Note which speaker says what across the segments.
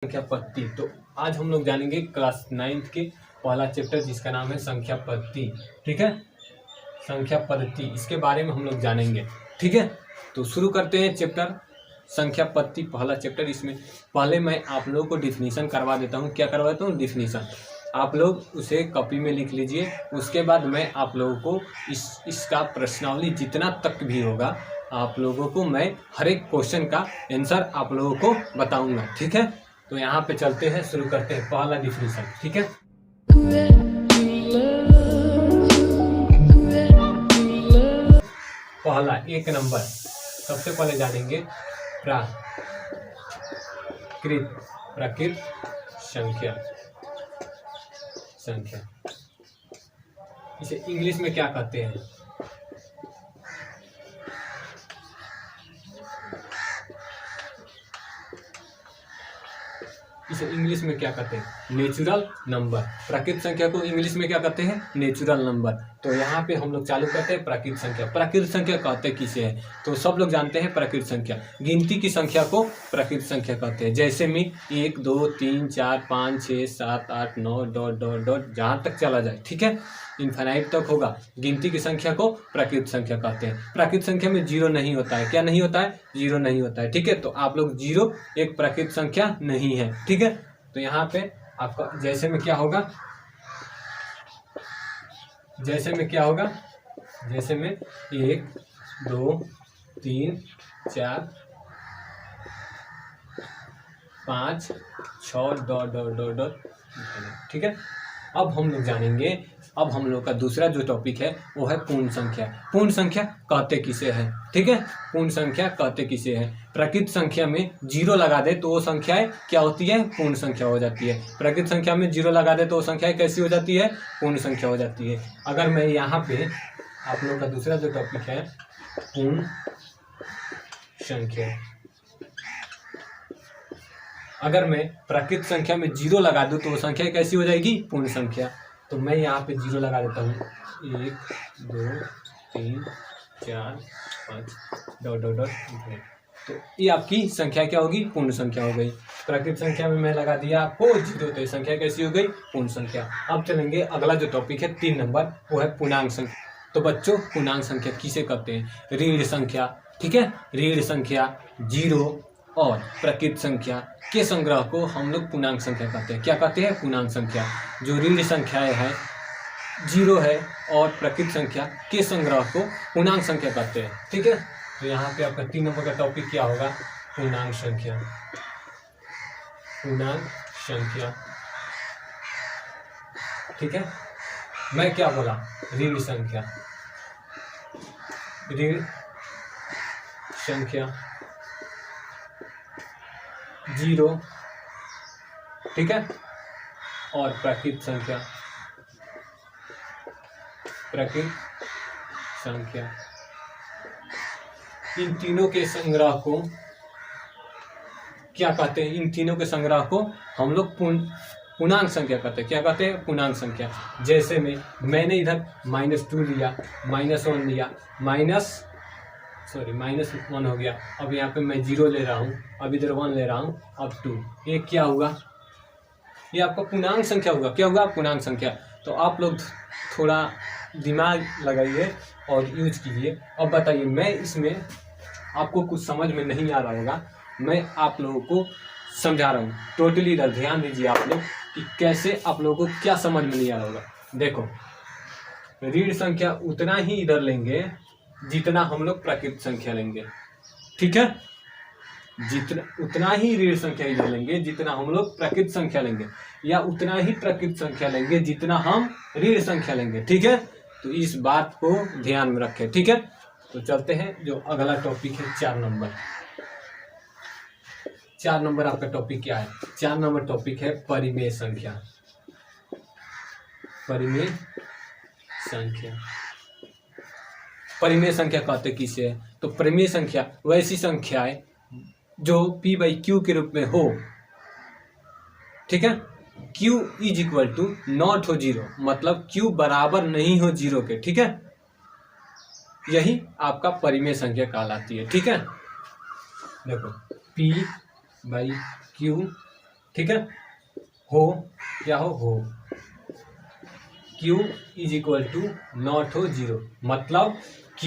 Speaker 1: संख्या पद्धति। तो आज हम लोग जानेंगे क्लास 9th के पहला चैप्टर जिसका नाम है संख्या पद्धति। ठीक है, संख्या पद्धति इसके बारे में हम लोग जानेंगे। ठीक है, तो शुरू करते हैं चैप्टर संख्या पद्धति पहला चैप्टर। इसमें पहले मैं आप लोगों को डिफिनीशन करवा देता हूँ। क्या करवाता हूँ? डिफिनीशन। आप लोग उसे कॉपी में लिख लीजिए। उसके बाद मैं आप लोगों को इसका प्रश्नावली जितना तक भी होगा आप लोगों को मैं हर एक क्वेश्चन का आंसर आप लोगों को बताऊंगा। ठीक है, तो यहाँ पे चलते हैं, शुरू करते हैं पहला डिफिनीशन। ठीक है, पहला एक नंबर सबसे पहले जानेंगे प्राकृत संख्या। इसे इंग्लिश में क्या कहते हैं? इसे इंग्लिश में क्या कहते हैं? Natural number. प्राकृत संख्या को इंग्लिश में क्या कहते हैं? Natural number. तो यहाँ पे हम लोग चालू करते हैं प्राकृत संख्या। प्राकृत संख्या कहते किसे है? तो सब लोग जानते हैं प्राकृत संख्या, गिनती की संख्या को प्राकृत संख्या कहते हैं। जैसे में 1 2 3 4 5 6 7 8 9 डॉट डॉट डॉट जहाँ तक चला जाए। ठीक है, इनफाइनाइट तक होगा। गिनती की संख्या को प्राकृत संख्या कहते हैं। प्राकृत संख्या में जीरो नहीं होता है। क्या नहीं होता है? जीरो नहीं होता है। ठीक है, तो आप लोग जीरो एक प्राकृत संख्या नहीं है। ठीक है, तो यहाँ पे आपका जैसे में क्या होगा? जैसे में 1 2 3 4 5 6 डॉट डॉट डॉट डॉट। ठीक है, अब हम लोग जानेंगे, अब हम लोग का दूसरा जो टॉपिक है वो है पूर्ण संख्या। पूर्ण संख्या कहते किसे है? ठीक है, पूर्ण संख्या कहते किसे है? प्राकृत संख्या में जीरो लगा दे तो वो संख्याएं क्या होती है? पूर्ण संख्या हो जाती है। प्राकृत संख्या में जीरो लगा दे तो वो संख्याएं कैसी हो जाती है? पूर्ण संख्या हो जाती है। अगर मैं यहाँ पे आप लोग का दूसरा जो टॉपिक है पूर्ण संख्या, अगर मैं प्राकृत संख्या में जीरो लगा दूं तो वो संख्या कैसी हो जाएगी? पूर्ण संख्या। तो मैं यहाँ पे जीरो लगा देता हूँ। 1 2 3 4 5 डॉट डॉट डॉट। तो ये आपकी संख्या क्या होगी? पूर्ण संख्या हो गई। प्राकृत संख्या में मैं लगा दिया आपको जीरो, तो ये संख्या कैसी हो गई? पूर्ण संख्या। अब चलेंगे अगला जो टॉपिक है 3 नंबर, वो है पूर्णांक संख्या। तो बच्चों पूर्णांक संख्या किसे कहते हैं? ऋण संख्या। ठीक है, ऋण संख्या, जीरो और प्राकृत संख्या के संग्रह को हम लोग पूर्णांक संख्या कहते हैं। क्या कहते हैं? पूर्णांक संख्या। जो ऋण संख्याएं हैं, जीरो है और प्राकृत संख्या के संग्रह को पूर्णांक संख्या कहते हैं। ठीक है, तो यहाँ पे आपका 3 नंबर का टॉपिक क्या होगा? पूर्णांक संख्या। पूर्णांक संख्या। ठीक है, मैं क्या बोला? ऋण संख्या। ऋण संख्या, जीरो, ठीक है, और प्राकृत संख्या। प्राकृत संख्या, इन तीनों के संग्रह को क्या कहते हैं? इन तीनों के संग्रह को हम लोग पूर्णांक संख्या कहते हैं। क्या कहते हैं? पूर्णांक संख्या। जैसे में मैंने इधर -2 लिया, -1 लिया, -1 हो गया। अब यहाँ पे मैं 0 ले रहा हूँ, अब इधर 1 ले रहा हूँ, अब 2। ये क्या हुआ? ये आपका पूर्णांक संख्या होगा। क्या होगा? पूर्णांक संख्या। तो आप लोग थोड़ा दिमाग लगाइए और यूज कीजिए। अब बताइए, मैं इसमें आपको कुछ समझ में नहीं आ रहा होगा, मैं आप लोगों को समझा रहा हूँ। टोटली इधर ध्यान दीजिए आप लोग कि कैसे आप लोगों को क्या समझ में नहीं आ रहा होगा। देखो, ऋण संख्या उतना ही इधर लेंगे जितना हम लोग प्राकृत संख्या लेंगे। ठीक है, उतना ही ऋण संख्या इधर लेंगे जितना हम लोग प्राकृत संख्या लेंगे, या उतना ही प्राकृत संख्या लेंगे जितना हम ऋण संख्या लेंगे। ठीक है, तो इस बात को ध्यान में रखें। ठीक है, तो चलते हैं जो अगला टॉपिक है 4 नंबर। 4 नंबर आपका टॉपिक क्या है? 4 नंबर टॉपिक है परिमेय संख्या। परिमेय संख्या। परिमेय संख्या कहते किसे है? तो परिमेय संख्या वैसी संख्या है जो p/q के रूप में हो। ठीक है, q = नॉट हो जीरो, मतलब q बराबर नहीं हो जीरो के। ठीक है, यही आपका परिमेय संख्या कहलाती है। ठीक है, देखो p/q ठीक है। हो क्या हो Q is equal to not हो 0, मतलब Q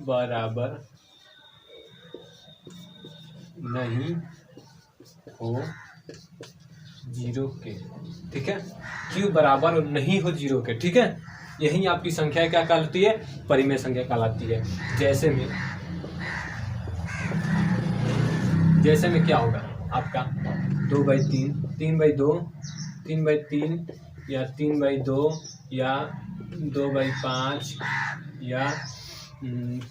Speaker 1: बराबर नहीं हो 0 के, ठीक है। Q बराबर नहीं हो 0 के, ठीक है। यही आपकी संख्या क्या कहलाती है, परिमेय संख्या कहलाती है। जैसे में क्या होगा आपका 2/3, 3/2, 3/3 या 3/2 या 2/5 या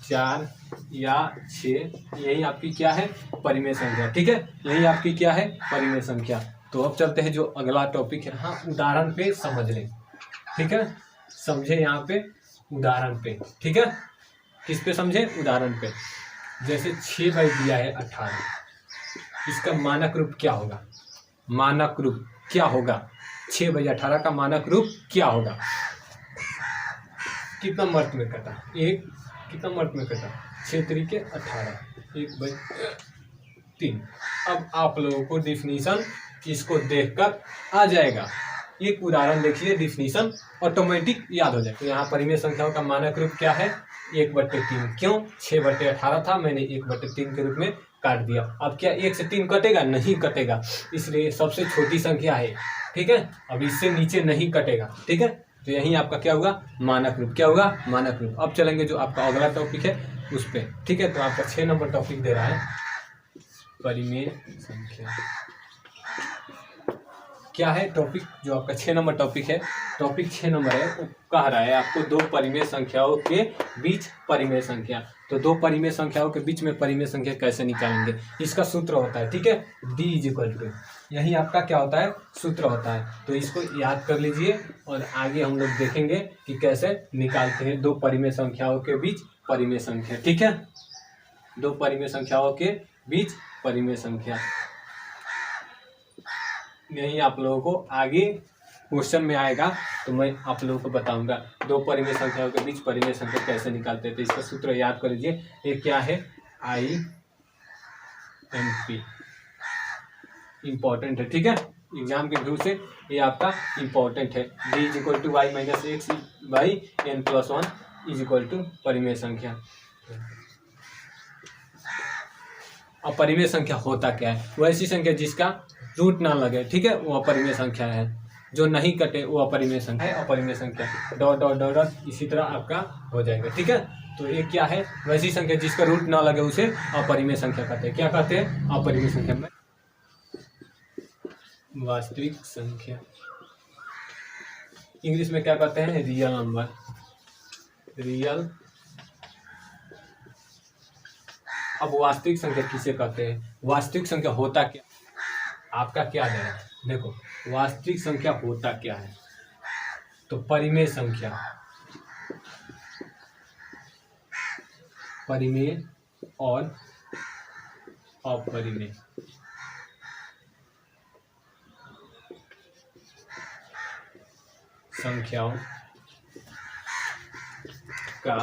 Speaker 1: 4 या 6, यही आपकी क्या है, परिमेय संख्या, ठीक है। यही आपकी क्या है, परिमेय संख्या। तो अब चलते हैं जो अगला टॉपिक है, हाँ उदाहरण पे समझ लें, ठीक है। समझे यहाँ पे उदाहरण पे, ठीक है। किस पे समझे, उदाहरण पे। जैसे 6 दिया है 18, इसका मानक रूप क्या होगा, मानक रूप क्या होगा, 6/18 का मानक रूप क्या होगा। कितना मर्त में कटा, एक कितना मर्त में कटा, 6 तरीके 18, 1/3। अब आप लोगों को डिफिनीशन इसको देखकर आ जाएगा। एक उदाहरण देखिए, डिफिनीशन ऑटोमेटिक याद हो जाए। तो यहाँ परिमेय संख्याओं का मानक रूप क्या है, 1/3। क्यों, 6/18 था, मैंने 1/3 के रूप में काट दिया। अब क्या 1 से 3 कटेगा, नहीं कटेगा, इसलिए सबसे छोटी संख्या है, ठीक है। अब इससे नीचे नहीं कटेगा, ठीक है। तो यही आपका क्या होगा, मानक रूप, क्या होगा, मानक रूप। अब चलेंगे जो आपका अगला टॉपिक है उस पर, ठीक है। तो आपका 6 नंबर टॉपिक दे रहा है परिमेय संख्या। क्या है टॉपिक, जो आपका 6 नंबर टॉपिक है, टॉपिक 6 नंबर है, वो कह रहा है आपको दो परिमेय संख्याओं के बीच परिमेय संख्या। तो दो परिमेय संख्याओं के बीच में परिमेय संख्या कैसे निकालेंगे, इसका सूत्र होता है, ठीक है, D इज इक्वल टू, यही आपका क्या होता है, सूत्र होता है। तो इसको याद कर लीजिए और आगे हम लोग देखेंगे कि कैसे निकालते हैं दो परिमेय संख्याओं के बीच परिमेय संख्या, ठीक है। दो परिमेय संख्याओं के बीच परिमेय संख्या, यही आप लोगों को आगे क्वेश्चन में आएगा, तो मैं आप लोगों को बताऊंगा दो परिमेय संख्याओं के बीच परिमेय संख्या कैसे निकालते हैं। तो इसका सूत्र याद कर लीजिए, ये क्या है, INP, इम्पोर्टेंट है, ठीक है। एग्जाम के व्यू से ये आपका इम्पोर्टेंट है। D is equal to y minus x/n+1 is equal to परिमेय संख्या। अब परिमेय संख्या होता क्या है, वो ऐसी संख्या जिसका रूट ना लगे, ठीक है, वो अपरिमेय संख्या है। जो नहीं कटे वो अपरिमेय संख्या है, अपरिमेय संख्या डॉट डॉट डॉट डॉट इसी तरह आपका हो जाएगा, ठीक है। तो ये क्या है, वैसी संख्या जिसका रूट ना लगे उसे अपरिमेय संख्या कहते हैं। क्या कहते हैं, अपरिमेय संख्या में वास्तविक संख्या, इंग्लिश में क्या कहते हैं, रियल नंबर, रियल। अब वास्तविक संख्या किसे कहते हैं, वास्तविक संख्या होता क्या, आपका क्या दे रहा है, देखो वास्तविक संख्या होता क्या है, तो परिमेय संख्या, परिमेय और अपरिमेय संख्याओं का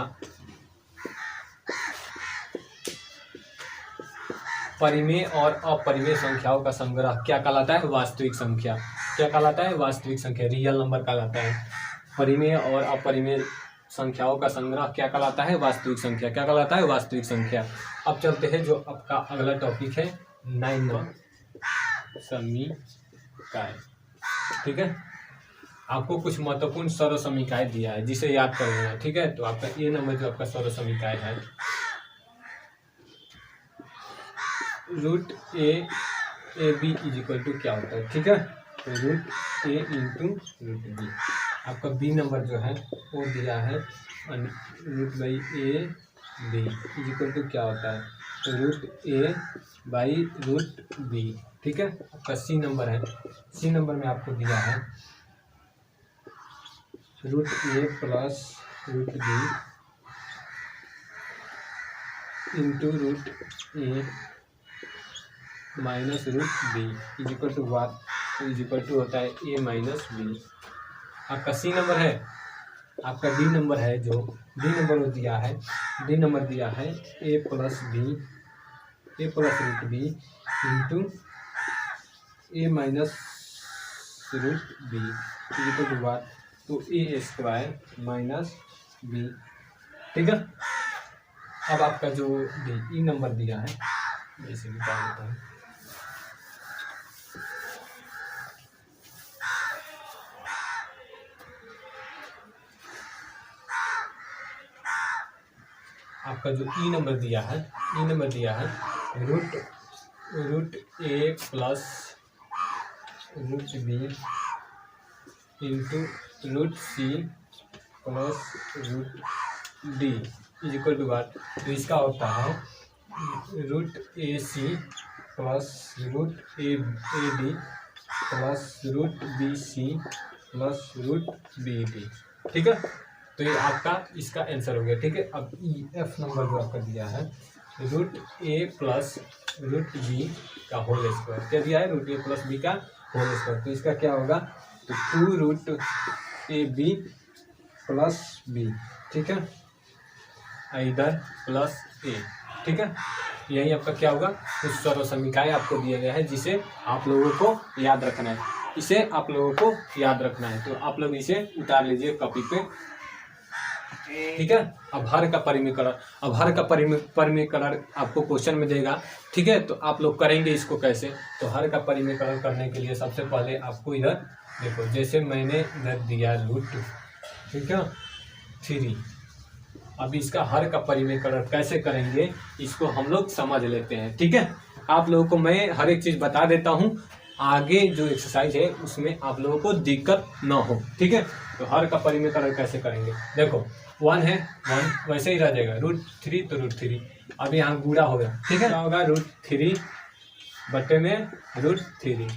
Speaker 1: परिमेय और अपरिमेय संख्याओं का संग्रह क्या कहलाता है, वास्तविक संख्या। क्या कहलाता है, वास्तविक संख्या, रियल नंबर कहलाता है। परिमेय और अपरिमेय संख्याओं का संग्रह क्या कहलाता है, वास्तविक संख्या। क्या कहलाता है, वास्तविक संख्या। अब चलते हैं जो आपका अगला टॉपिक है 9 नंबर, समीकरण, ठीक है। आपको कुछ महत्वपूर्ण सर्व समीकरण दिया है जिसे याद कर लेना, ठीक है। तो आपका ये नंबर जो आपका सर्व समीकरण है, √a(b) इज इक्वल टू क्या होता है, ठीक है, तो √a इंटू √b। आपका बी नंबर जो है वो दिया है √a(b) इज इक्वल टू क्या होता है, तो √a/√b, ठीक है। आपका सी नंबर है, सी नंबर में आपको दिया है √a plus √b into √a minus √b is equal to what, is equal to होता है a माइनस b। आपका सी नंबर है, आपका डी नंबर है, जो डी नंबर दिया है, डी नंबर दिया है a plus b a plus root b into a minus root b equal to बात, तो ए स्क्वायर माइनस बी। ठीक है, अब आपका जो ई नंबर दिया है इसे निकाल देता हूँ। आपका जो ई नंबर दिया है root a plus root b into root c plus root d is equal to बात, तो इसका होता है root a c plus root a d plus root b c plus root b d. ठीक है, तो ये आपका इसका आंसर हो गया। ठीक है, अब ई एफ नंबर जो आपका दिया है root a plus root b का होल स्क्वायर, क्या दिया है रूट ए प्लस बी का होल स्क्वायर, तो इसका क्या होगा, तो 2 root a b plus b. ठीक है, इधर प्लस ए। ठीक है, यही आपका क्या होगा, कुछ सर्व समीकरण आपको दिया गया है जिसे आप लोगों को याद रखना है, इसे आप लोगों को याद रखना है, तो आप लोग इसे उतार लीजिए कॉपी पे। ठीक है, अब हर का परिमीकरण आपको क्वेश्चन में देगा। ठीक है, तो आप लोग करेंगे इसको कैसे, तो हर का परिमीकरण करने के लिए सबसे पहले आपको इधर देखो, जैसे मैंने इधर दिया रूट, ठीक है 3, अब इसका हर का परिमीकरण कैसे करेंगे इसको हम लोग समझ लेते हैं। ठीक है, आप लोगों को मैं हर एक चीज़ बता देता हूँ, आगे जो एक्सरसाइज है उसमें आप लोगों को दिक्कत ना हो। ठीक है, तो हर का परिमीकरण कैसे करेंगे, देखो 1 है 1 वैसे ही रह जाएगा, √3 तो √3, अब यहाँ गुणा होगा। ठीक है, क्या होगा √3 बटे में √3,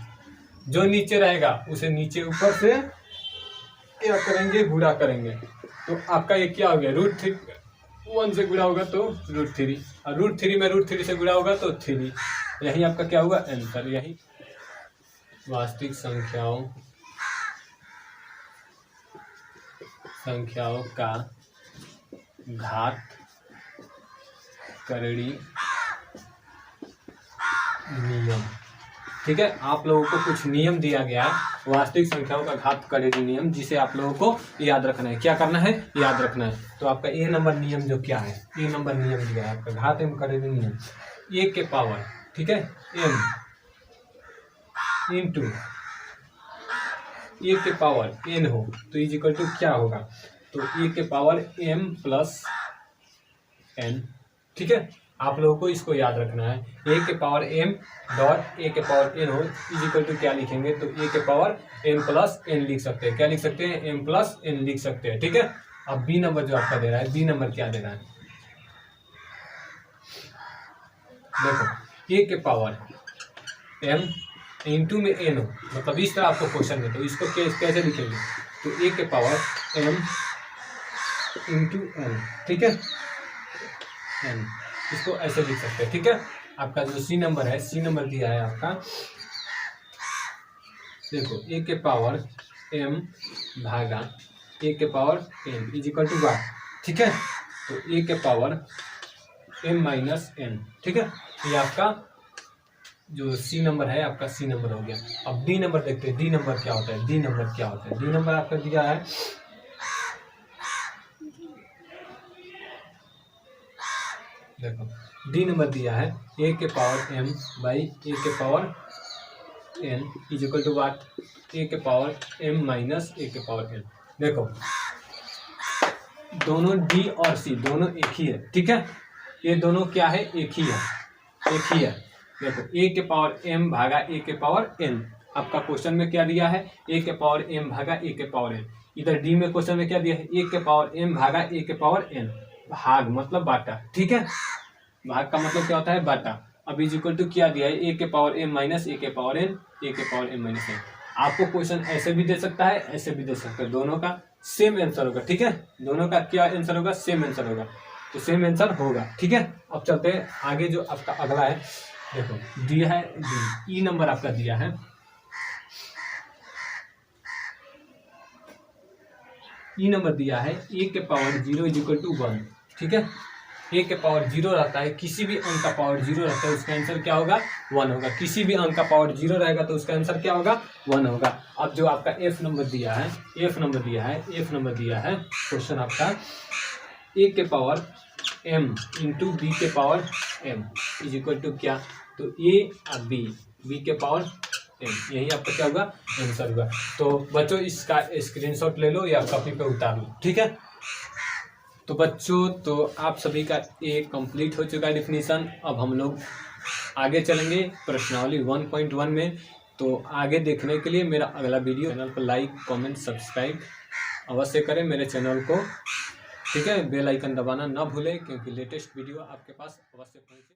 Speaker 1: जो नीचे रहेगा उसे नीचे ऊपर से क्या करेंगे, गुणा करेंगे, तो आपका ये क्या हो गया √3, 1 से गुणा होगा तो √3, और √3 में √3 से गुणा होगा तो 3, यही आपका क्या होगा आंसर। यही वास्तविक संख्याओं का घात करड़ी नियम। ठीक है, आप लोगों को कुछ नियम दिया गया है, वास्तविक संख्याओं का घात करड़ी नियम, जिसे आप लोगों को याद रखना है। क्या करना है, याद रखना है। तो आपका ए नंबर नियम जो क्या है, ए नंबर नियम दिया है आपका घात एवं करड़ी नियम, ए के पावर, ठीक है एम इंटू ए के पावर एन हो तो इज इक्वल टू क्या होगा, तो ए के पावर एम प्लस एन। ठीक है, आप लोगों को इसको याद रखना है, ए के पावर एम डॉट ए के पावर एन हो इज इक्वल टू क्या लिखेंगे, तो ए के पावर एम प्लस एन लिख सकते हैं। क्या लिख सकते हैं, एम प्लस एन लिख सकते हैं। ठीक है, अब बी नंबर जो आपका दे रहा है, बी नंबर क्या दे रहा है, देखो ए के पावर एम इंटू में एन हो, मतलब इस तरह आपको क्वेश्चन है, तो इसको कैसे लिखेंगे, तो ए के पावर एम इंटू एन। ठीक है, एन इसको ऐसे लिख सकते हैं। ठीक है, आपका जो सी नंबर है, सी नंबर दिया है आपका, देखो ए के पावर एम भागा ए के power N is equal to what. ठीक है, तो ए के पावर एम माइनस एन। ठीक है, ये आपका जो सी नंबर है आपका सी नंबर हो गया। अब डी नंबर देखते हैं, डी नंबर क्या होता है, डी नंबर क्या होता है, डी नंबर आपका दिया है, देखो डी नंबर दिया है ए के पावर एम बाई ए के power N is equal to what, A के पावर एम माइनस ए के पावर एन। देखो दोनों डी और सी दोनों एक ही है। ठीक है, ये दोनों क्या है, एक ही है। देखो ए के पावर एम भागा ए के पावर एन, आपका क्वेश्चन में क्या दिया है, ए के पावर एम भागा ए के पावर एन। इधर डी में क्वेश्चन में क्या दिया है, ए के पावर एम भागा ए के पावर एन, भाग मतलब बाटा। ठीक है, भाग का मतलब क्या होता है, बाटा। अब इज इक्वल टू क्या दिया है, ए के पावर एम माइनस ए के पावर एन, ए के पावर एम माइनस एन। आपको क्वेश्चन ऐसे भी दे सकता है, ऐसे भी दे सकता है, दोनों का सेम आंसर होगा। ठीक है, दोनों का क्या आंसर होगा, सेम आंसर होगा, तो सेम आंसर होगा। ठीक है, अब चलते हैं आगे, जो आपका अगला है, देखो दिया है डी, ई नंबर आपका दिया है, ई नंबर दिया है ए के पावर 0 इज इक्वल टू 1। ठीक है, ए के पावर 0 रहता है, किसी भी अंक का पावर 0 रहता है, उसका आंसर क्या होगा 1 होगा। किसी भी अंक का पावर 0 रहेगा तो उसका आंसर क्या होगा 1 होगा। अब जो आपका एफ नंबर दिया है क्वेश्चन आपका ए के पावर m इंटू बी के power m is equal to क्या, तो ए और बी के पावर m, यही आपका क्या होगा आंसर होगा। तो बच्चों इसका स्क्रीनशॉट ले लो या कॉपी पे उतार लो, ठीक है। तो बच्चों तो आप सभी का ए कंप्लीट हो चुका है डिफिनीशन। अब हम लोग आगे चलेंगे प्रश्नावली 1.1 में। तो आगे देखने के लिए मेरा अगला वीडियो चैनल पर लाइक कमेंट सब्सक्राइब अवश्य करें मेरे चैनल को, ठीक है। बेल आइकन दबाना ना भूलें क्योंकि लेटेस्ट वीडियो आपके पास अवश्य पहुंचे।